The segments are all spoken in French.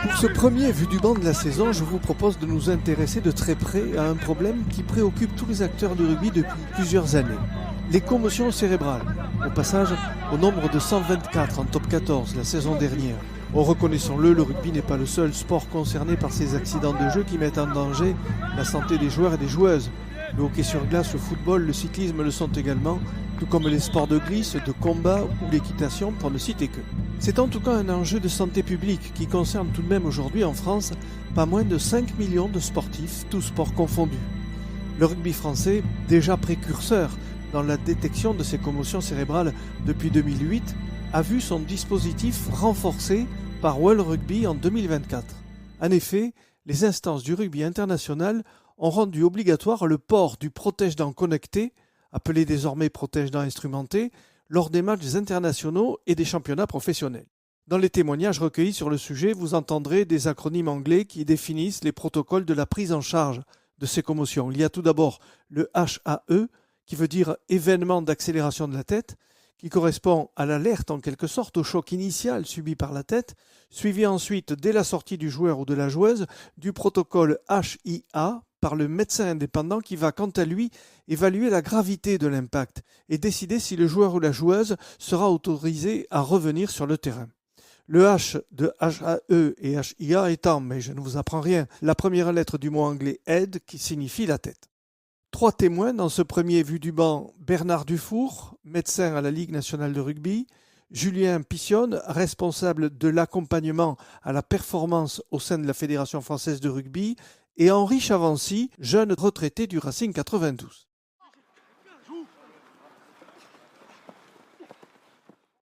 Pour ce premier Vue du banc de la saison, je vous propose de nous intéresser de très près à un problème qui préoccupe tous les acteurs de rugby depuis plusieurs années. Les commotions cérébrales. Au passage, au nombre de 124 en top 14 la saison dernière. Oh, reconnaissons-le, le rugby n'est pas le seul sport concerné par ces accidents de jeu qui mettent en danger la santé des joueurs et des joueuses. Le hockey sur glace, le football, le cyclisme le sont également, tout comme les sports de glisse, de combat ou l'équitation, pour ne citer que. C'est en tout cas un enjeu de santé publique qui concerne tout de même aujourd'hui en France pas moins de 5 millions de sportifs, tous sports confondus. Le rugby français, déjà précurseur dans la détection de ces commotions cérébrales depuis 2008, a vu son dispositif renforcé par World Rugby en 2024. En effet, les instances du rugby international ont rendu obligatoire le port du protège-dents connecté, appelé désormais protège-dents instrumenté, lors des matchs internationaux et des championnats professionnels. Dans les témoignages recueillis sur le sujet, vous entendrez des acronymes anglais qui définissent les protocoles de la prise en charge de ces commotions. Il y a tout d'abord le HAE, qui veut dire événement d'accélération de la tête, qui correspond à l'alerte en quelque sorte au choc initial subi par la tête, suivi ensuite dès la sortie du joueur ou de la joueuse du protocole HIA par le médecin indépendant qui va quant à lui évaluer la gravité de l'impact et décider si le joueur ou la joueuse sera autorisé à revenir sur le terrain. Le H de HAE et HIA étant, mais je ne vous apprends rien, la première lettre du mot anglais head qui signifie la tête. 3 témoins dans ce premier Vue du banc: Bernard Dufour, médecin à la Ligue nationale de rugby, Julien Pissionne, responsable de l'accompagnement à la performance au sein de la Fédération française de rugby, et Henri Chavancy, jeune retraité du Racing 92.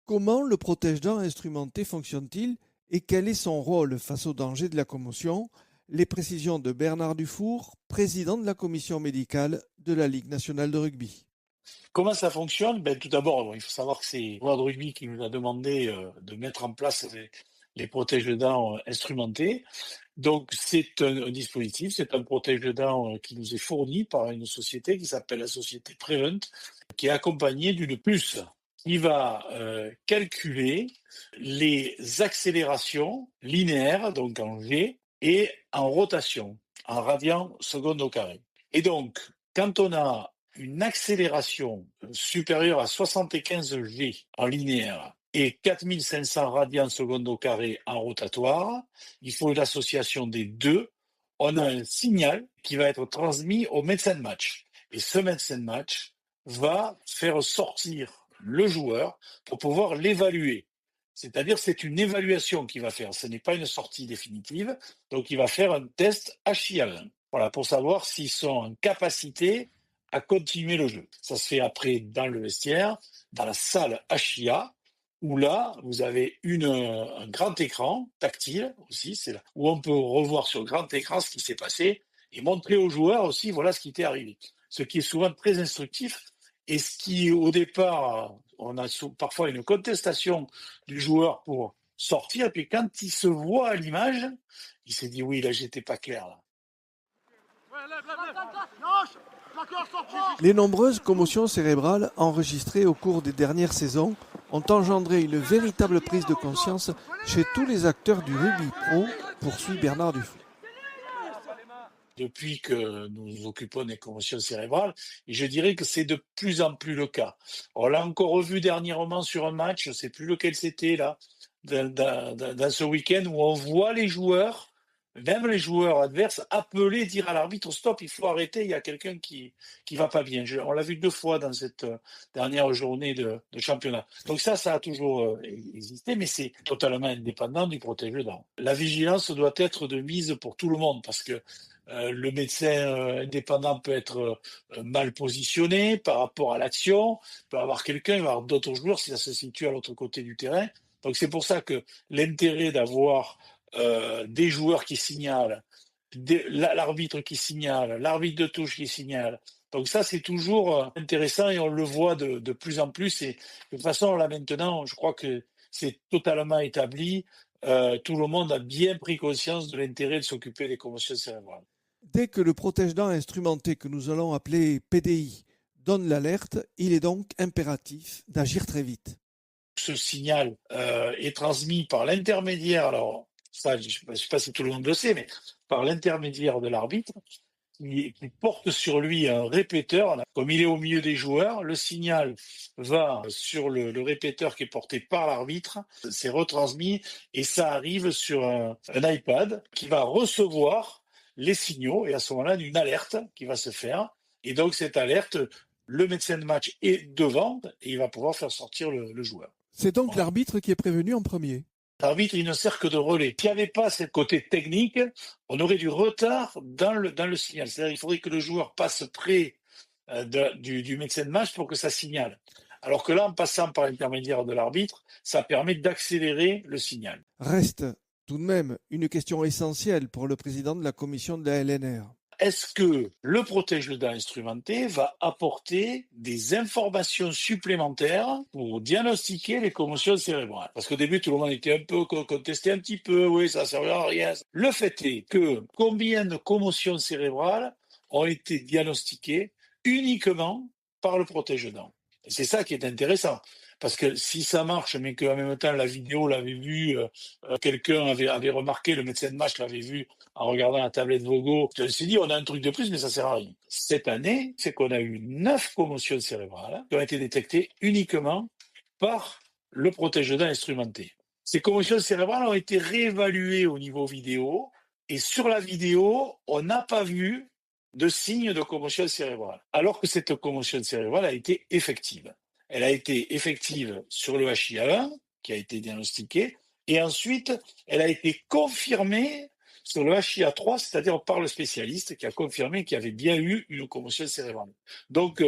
Comment le protège-dents instrumenté fonctionne-t-il et quel est son rôle face au danger de la commotion ? Les précisions de Bernard Dufour, président de la commission médicale de la Ligue nationale de rugby. Comment ça fonctionne? Tout d'abord, il faut savoir que c'est World Rugby qui nous a demandé de mettre en place les protège-dents instrumentés. Donc, c'est un dispositif, c'est un protège-dents qui nous est fourni par une société qui s'appelle la société Prevent, qui est accompagnée d'une puce qui va calculer les accélérations linéaires, donc en G, et en rotation, en radians secondes au carré. Et donc, quand on a une accélération supérieure à 75 G en linéaire et 4500 radians secondes au carré en rotatoire, il faut l'association des deux. On a un signal qui va être transmis au médecin de match. Et ce médecin de match va faire sortir le joueur pour pouvoir l'évaluer. C'est-à-dire, c'est une évaluation qu'il va faire. Ce n'est pas une sortie définitive. Donc, il va faire un test HIA. Voilà, pour savoir s'ils sont en capacité à continuer le jeu. Ça se fait après dans le vestiaire, dans la salle HIA, où là, vous avez un grand écran tactile aussi, c'est là où on peut revoir sur grand écran ce qui s'est passé et montrer aux joueurs aussi, voilà ce qui était arrivé. Ce qui est souvent très instructif et ce qui, au départ, on a parfois une contestation du joueur pour sortir, puis quand il se voit à l'image, il s'est dit oui, là, j'étais pas clair, là. Les nombreuses commotions cérébrales enregistrées au cours des dernières saisons ont engendré une véritable prise de conscience chez tous les acteurs du rugby pro, poursuit Bernard Dufour. Depuis que nous nous occupons des commotions cérébrales, et je dirais que c'est de plus en plus le cas. On l'a encore revu dernièrement sur un match, je ne sais plus lequel c'était là, dans ce week-end où on voit les joueurs, même les joueurs adverses, appeler, dire à l'arbitre stop, il faut arrêter, il y a quelqu'un qui va pas bien. On l'a vu 2 fois dans cette dernière journée de championnat. Donc ça a toujours existé, mais c'est totalement indépendant du protège-dents. La vigilance doit être de mise pour tout le monde parce que le médecin indépendant peut être mal positionné par rapport à l'action, il peut avoir quelqu'un, il va avoir d'autres joueurs si ça se situe à l'autre côté du terrain. Donc c'est pour ça que l'intérêt d'avoir des joueurs qui signalent, l'arbitre qui signale, l'arbitre de touche qui signale. Donc ça, c'est toujours intéressant et on le voit de plus en plus. Et de toute façon, là maintenant, je crois que c'est totalement établi. Tout le monde a bien pris conscience de l'intérêt de s'occuper des commotions cérébrales. Dès que le protège-dents instrumenté que nous allons appeler PDI donne l'alerte, il est donc impératif d'agir très vite. Ce signal est transmis par l'intermédiaire, alors ça, je ne sais pas si tout le monde le sait, mais par l'intermédiaire de l'arbitre, qui porte sur lui un répéteur. Comme il est au milieu des joueurs, le signal va sur le répéteur qui est porté par l'arbitre, c'est retransmis et ça arrive sur un iPad qui va recevoir les signaux et à ce moment-là, une alerte qui va se faire. Et donc, cette alerte, le médecin de match est devant et il va pouvoir faire sortir le joueur. C'est donc l'arbitre qui est prévenu en premier. L'arbitre, il ne sert que de relais. S'il n'y avait pas ce côté technique, on aurait du retard dans le signal. C'est-à-dire qu'il faudrait que le joueur passe près du médecin de match pour que ça signale. Alors que là, en passant par l'intermédiaire de l'arbitre, ça permet d'accélérer le signal. Reste tout de même une question essentielle pour le président de la commission de la LNR. Est-ce que le protège-dents instrumenté va apporter des informations supplémentaires pour diagnostiquer les commotions cérébrales? Parce qu'au début, tout le monde était un peu contesté un petit peu, oui, ça ne servait à rien. Le fait est que combien de commotions cérébrales ont été diagnostiquées uniquement par le protège-dents? Et c'est ça qui est intéressant. Parce que si ça marche, mais qu'en même temps la vidéo l'avait vu, quelqu'un avait remarqué, le médecin de match l'avait vu en regardant la tablette Vogo, je me suis dit, on a un truc de plus, mais ça sert à rien. Cette année, c'est qu'on a eu 9 commotions cérébrales qui ont été détectées uniquement par le protège-dents instrumenté. Ces commotions cérébrales ont été réévaluées au niveau vidéo, et sur la vidéo, on n'a pas vu de signe de commotion cérébrale, alors que cette commotion cérébrale a été effective. Elle a été effective sur le HIA1, qui a été diagnostiqué, et ensuite, elle a été confirmée sur le HIA3, c'est-à-dire par le spécialiste qui a confirmé qu'il y avait bien eu une commotion cérébrale. Donc,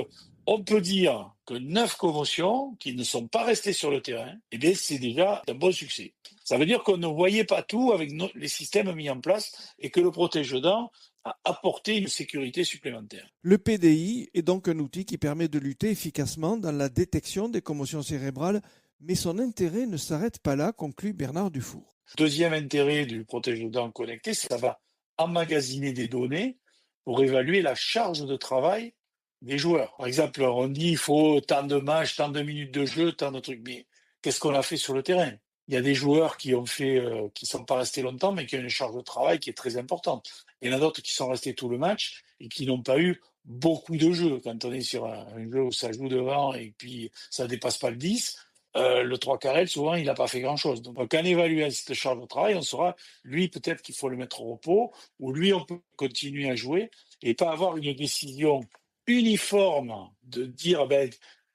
on peut dire que 9 commotions qui ne sont pas restées sur le terrain, eh bien, c'est déjà un bon succès. Ça veut dire qu'on ne voyait pas tout avec les systèmes mis en place et que le protège-dents a apporté une sécurité supplémentaire. Le PDI est donc un outil qui permet de lutter efficacement dans la détection des commotions cérébrales, mais son intérêt ne s'arrête pas là, conclut Bernard Dufour. Deuxième intérêt du protège-dents connecté, ça va emmagasiner des données pour évaluer la charge de travail des joueurs. Par exemple, on dit il faut tant de matchs, tant de minutes de jeu, tant de trucs. Mais qu'est-ce qu'on a fait sur le terrain? Il y a des joueurs qui ont fait, qui sont pas restés longtemps, mais qui ont une charge de travail qui est très importante. Il y en a d'autres qui sont restés tout le match et qui n'ont pas eu beaucoup de jeux. Quand on est sur un jeu où ça joue devant et puis ça dépasse pas le 10, le 3 carrés, souvent, il n'a pas fait grand-chose. Donc, en évaluant cette charge de travail, on saura, lui, peut-être qu'il faut le mettre au repos, ou lui, on peut continuer à jouer, et pas avoir une décision uniforme de dire,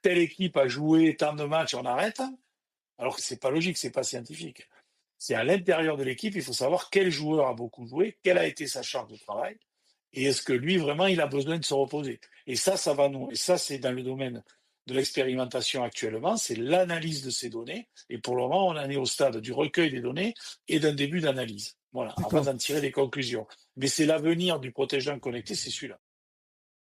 telle équipe a joué tant de matchs, on arrête, alors que c'est pas logique, c'est pas scientifique. C'est à l'intérieur de l'équipe, il faut savoir quel joueur a beaucoup joué, quelle a été sa charge de travail, et est-ce que lui, vraiment, il a besoin de se reposer. Et ça va nous, et ça, c'est dans le domaine de l'expérimentation actuellement, c'est l'analyse de ces données. Et pour le moment, on en est au stade du recueil des données et d'un début d'analyse. Voilà, avant d'en tirer des conclusions. Mais c'est l'avenir du protège-dents connecté, c'est celui-là.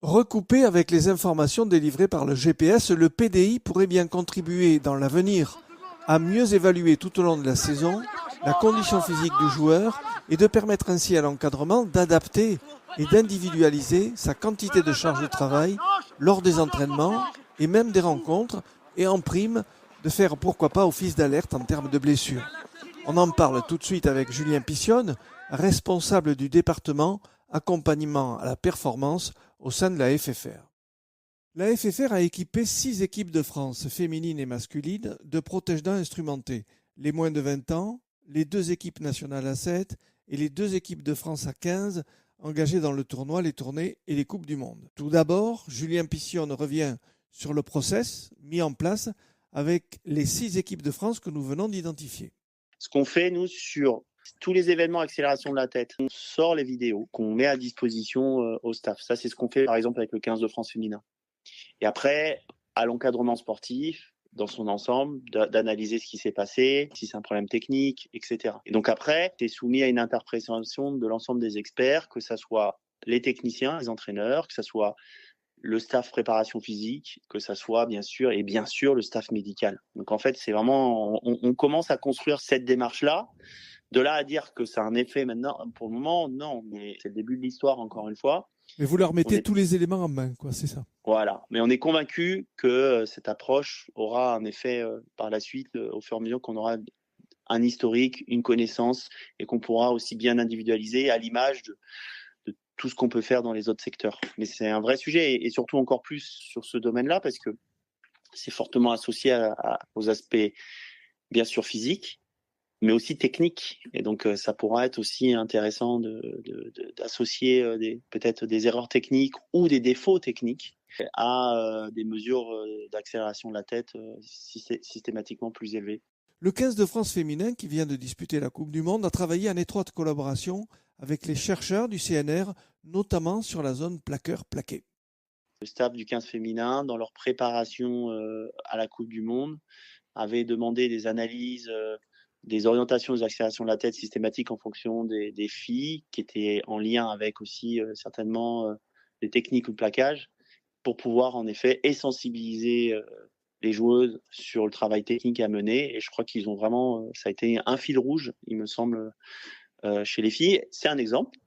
Recoupé avec les informations délivrées par le GPS, le PDI pourrait bien contribuer dans l'avenir à mieux évaluer tout au long de la saison la condition physique du joueur et de permettre ainsi à l'encadrement d'adapter et d'individualiser sa quantité de charge de travail lors des entraînements et même des rencontres, et en prime, de faire pourquoi pas office d'alerte en termes de blessures. On en parle tout de suite avec Julien Pissionne, responsable du département accompagnement à la performance au sein de la FFR. La FFR a équipé 6 équipes de France, féminines et masculines, de protège-dents instrumentés, les moins de 20 ans, les 2 équipes nationales à 7 et les 2 équipes de France à 15, engagées dans le tournoi, les tournées et les Coupes du Monde. Tout d'abord, Julien Pissionne revient sur le process mis en place avec les 6 équipes de France que nous venons d'identifier. Ce qu'on fait, nous, sur tous les événements accélération de la tête, on sort les vidéos qu'on met à disposition au staff. Ça, c'est ce qu'on fait, par exemple, avec le 15 de France féminin. Et après, à l'encadrement sportif, dans son ensemble, d'analyser ce qui s'est passé, si c'est un problème technique, etc. Et donc après, c'est soumis à une interprétation de l'ensemble des experts, que ce soit les techniciens, les entraîneurs, que ce soit le staff préparation physique, que ça soit bien sûr le staff médical. Donc en fait, c'est vraiment, on commence à construire cette démarche-là. De là à dire que ça a un effet maintenant, pour le moment, non, mais c'est le début de l'histoire encore une fois. Mais vous leur On mettez est tous les éléments en main, quoi, c'est ça. Voilà, mais on est convaincu que cette approche aura un effet par la suite, au fur et à mesure qu'on aura un historique, une connaissance, et qu'on pourra aussi bien individualiser à l'image de tout ce qu'on peut faire dans les autres secteurs. Mais c'est un vrai sujet, et surtout encore plus sur ce domaine-là, parce que c'est fortement associé aux aspects, bien sûr, physiques, mais aussi techniques. Et donc, ça pourra être aussi intéressant d'associer peut-être des erreurs techniques ou des défauts techniques à des mesures d'accélération de la tête systématiquement plus élevées. Le 15 de France féminin, qui vient de disputer la Coupe du Monde, a travaillé en étroite collaboration avec les chercheurs du CNR, notamment sur la zone plaqueur-plaqué. Le staff du 15 féminin, dans leur préparation à la Coupe du Monde, avait demandé des analyses, des orientations des accélérations de la tête systématiques en fonction des filles, qui étaient en lien avec aussi certainement des techniques de plaquage, pour pouvoir en effet sensibiliser les joueuses sur le travail technique à mener. Et je crois qu'ils ont vraiment, ça a été un fil rouge, il me semble, chez les filles. C'est un exemple.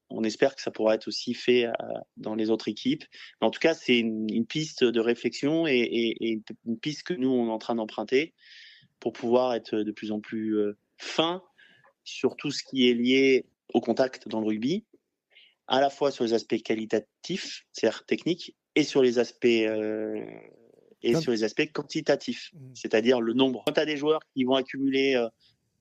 On espère que ça pourra être aussi fait dans les autres équipes. Mais en tout cas, c'est une piste de réflexion et une piste que nous, on est en train d'emprunter pour pouvoir être de plus en plus fin sur tout ce qui est lié au contact dans le rugby, à la fois sur les aspects qualitatifs, c'est-à-dire techniques, et sur les aspects quantitatifs, c'est-à-dire le nombre. Quand tu as des joueurs qui vont accumuler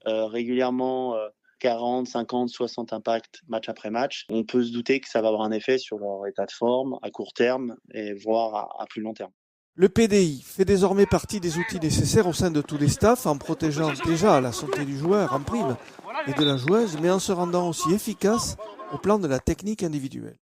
régulièrement 40, 50, 60 impacts match après match, on peut se douter que ça va avoir un effet sur leur état de forme à court terme et voire à plus long terme. Le PDI fait désormais partie des outils nécessaires au sein de tous les staffs en protégeant déjà la santé du joueur en prime et de la joueuse, mais en se rendant aussi efficace au plan de la technique individuelle.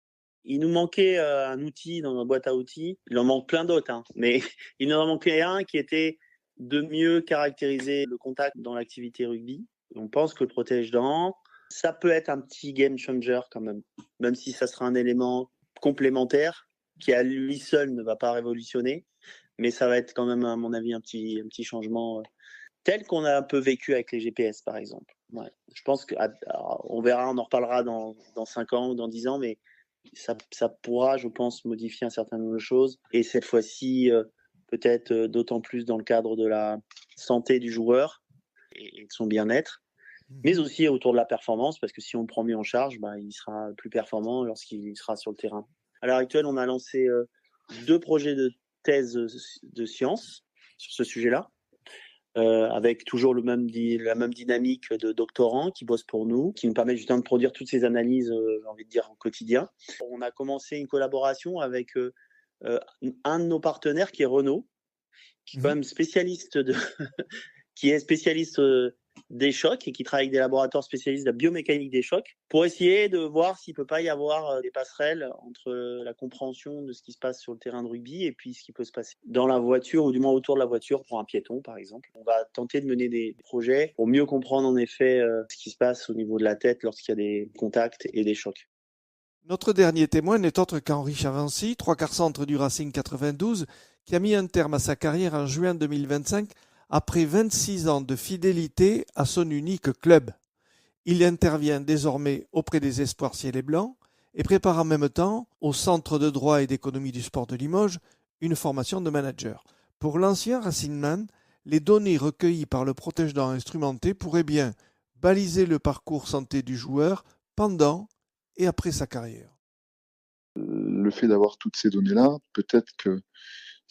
Il nous manquait un outil dans notre boîte à outils. Il en manque plein d'autres, hein, mais il nous en manquait un qui était de mieux caractériser le contact dans l'activité rugby. On pense que le protège-dents, ça peut être un petit game changer quand même si ça sera un élément complémentaire qui à lui seul ne va pas révolutionner, mais ça va être quand même, à mon avis, un petit changement tel qu'on a un peu vécu avec les GPS, par exemple. Ouais. Je pense qu'on verra, on en reparlera dans 5 ans ou dans 10 ans, mais ça pourra, je pense, modifier un certain nombre de choses. Et cette fois-ci, peut-être d'autant plus dans le cadre de la santé du joueur et de son bien-être, mais aussi autour de la performance, parce que si on le prend mieux en charge, il sera plus performant lorsqu'il sera sur le terrain. À l'heure actuelle, on a lancé 2 projets de thèse de sciences sur ce sujet-là, avec toujours la même dynamique de doctorants qui bossent pour nous, qui nous permettent justement de produire toutes ces analyses, j'ai envie de dire, au quotidien. On a commencé une collaboration avec un de nos partenaires qui est Renault, qui est quand même spécialiste qui est spécialiste des chocs et qui travaille avec des laboratoires spécialistes de la biomécanique des chocs, pour essayer de voir s'il ne peut pas y avoir des passerelles entre la compréhension de ce qui se passe sur le terrain de rugby et puis ce qui peut se passer dans la voiture, ou du moins autour de la voiture pour un piéton, par exemple. On va tenter de mener des projets pour mieux comprendre en effet ce qui se passe au niveau de la tête lorsqu'il y a des contacts et des chocs. Notre dernier témoin n'est autre qu'Henri Chavancy, 3/4 centre du Racing 92, qui a mis un terme à sa carrière en juin 2025 après 26 ans de fidélité à son unique club. Il intervient désormais auprès des Espoirs Ciel et Blanc et prépare en même temps, au Centre de droit et d'économie du sport de Limoges, une formation de manager. Pour l'ancien Racingman, les données recueillies par le protège-dents instrumenté pourraient bien baliser le parcours santé du joueur pendant et après sa carrière. Le fait d'avoir toutes ces données-là, peut-être que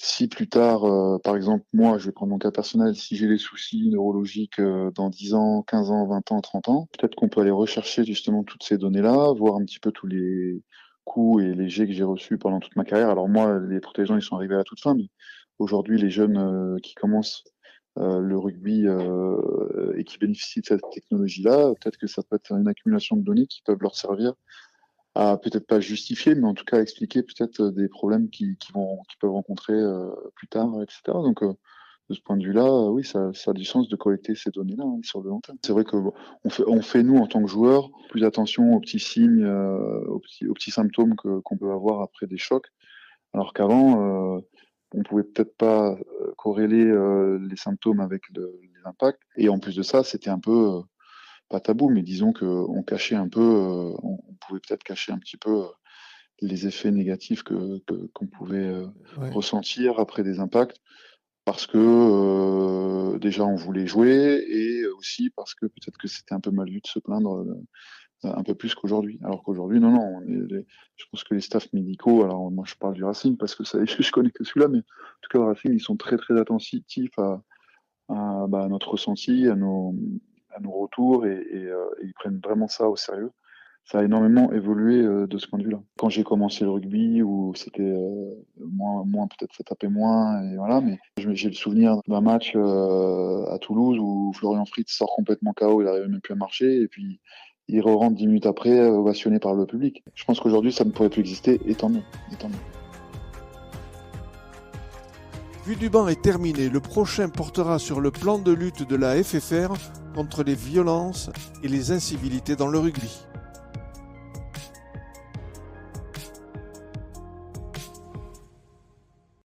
si plus tard, par exemple, moi, je vais prendre mon cas personnel, si j'ai des soucis neurologiques dans 10 ans, 15 ans, 20 ans, 30 ans, peut-être qu'on peut aller rechercher justement toutes ces données-là, voir un petit peu tous les coups et les jets que j'ai reçus pendant toute ma carrière. Alors moi, les protégeants, ils sont arrivés à la toute fin, mais aujourd'hui, les jeunes qui commencent le rugby et qui bénéficient de cette technologie-là, peut-être que ça peut être une accumulation de données qui peuvent leur servir à peut-être pas justifier, mais en tout cas à expliquer peut-être des problèmes qu'ils peuvent rencontrer plus tard, etc. Donc de ce point de vue-là, oui, ça a du sens de collecter ces données-là sur le long terme. C'est vrai que on fait nous en tant que joueurs plus attention aux petits signes, aux petits symptômes qu'on peut avoir après des chocs, alors qu'avant on pouvait peut-être pas corréler les symptômes avec les impacts. Et en plus de ça, c'était un peu pas tabou, mais disons qu'on cachait un peu, on pouvait peut-être cacher un petit peu les effets négatifs qu'on pouvait Ouais. ressentir après des impacts, parce que déjà on voulait jouer, et aussi parce que peut-être que c'était un peu mal vu de se plaindre un peu plus qu'aujourd'hui. Alors qu'aujourd'hui, non, je pense que les staffs médicaux, alors moi je parle du Racing parce que ça, je connais que celui-là, mais en tout cas le Racing, ils sont très très attentifs à notre ressenti, à nos retours, et ils prennent vraiment ça au sérieux. Ça a énormément évolué de ce point de vue-là. Quand j'ai commencé le rugby, où c'était moins peut-être ça tapait moins, et voilà, mais j'ai le souvenir d'un match à Toulouse où Florian Fritz sort complètement KO, il n'arrivait même plus à marcher, et puis il re-rentre 10 minutes après, ovationné par le public. Je pense qu'aujourd'hui ça ne pourrait plus exister, et tant mieux. Vue du banc est terminé. Le prochain portera sur le plan de lutte de la FFR contre les violences et les incivilités dans le rugby.